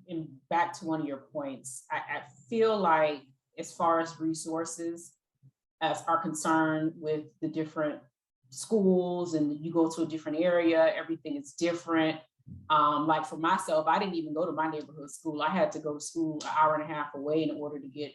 and back to one of your points, I feel like as far as resources as are concerned with the different schools, and you go to a different area, everything is different. Like for myself, I didn't even go to my neighborhood school. I had to go to school an hour and a half away in order to get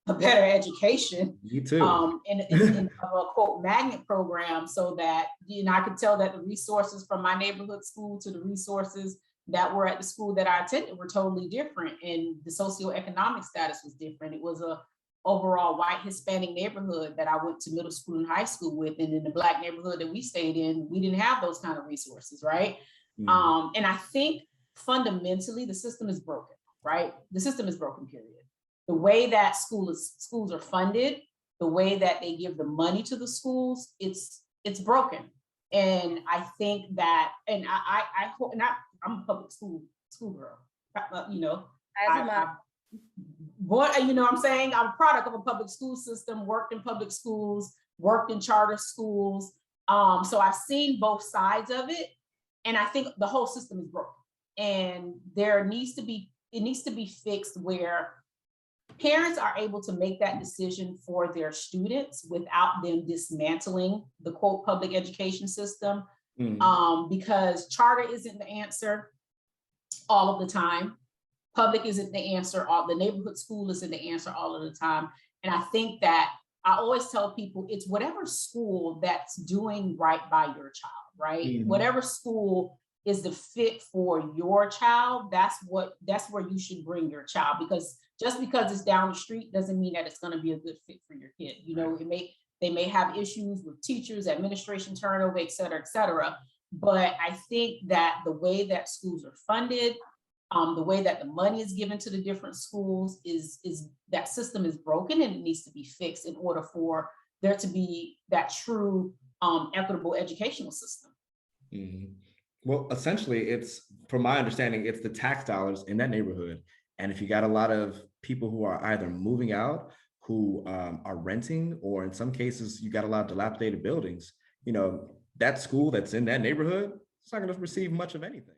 a better education. Me too. In a quote magnet program, so that I could tell that the resources from my neighborhood school to the resources that were at the school that I attended were totally different, and the socioeconomic status was different. It was a overall white Hispanic neighborhood that I went to middle school and high school with, and in the Black neighborhood that we stayed in, we didn't have those kind of resources, right? And I think fundamentally the system is broken, right? The system is broken, period. The way that schools are funded, the way that they give the money to the schools, it's broken. And I think that, and I hope, and I'm a public school girl, you know, what, you know what I'm saying? I'm a product of a public school system, worked in public schools, worked in charter schools. So I've seen both sides of it. And I think the whole system is broken. And it needs to be fixed where parents are able to make that decision for their students without them dismantling the quote public education system. Because charter isn't the answer all of the time. Public isn't the answer. The neighborhood school isn't the answer all of the time. And I think that I always tell people it's whatever school that's doing right by your child, right? Whatever school is the fit for your child, that's where you should bring your child, because just because it's down the street doesn't mean that it's going to be a good fit for your kid. You know, they may have issues with teachers, administration turnover, et cetera, et cetera. But I think that the way that schools are funded, the way that the money is given to the different schools is that system is broken, and it needs to be fixed in order for there to be that true equitable educational system. Well, essentially, it's, from my understanding, it's the tax dollars in that neighborhood. And if you got a lot of people who are either moving out, who are renting, or in some cases, you got a lot of dilapidated buildings, you know, that school that's in that neighborhood, it's not going to receive much of anything.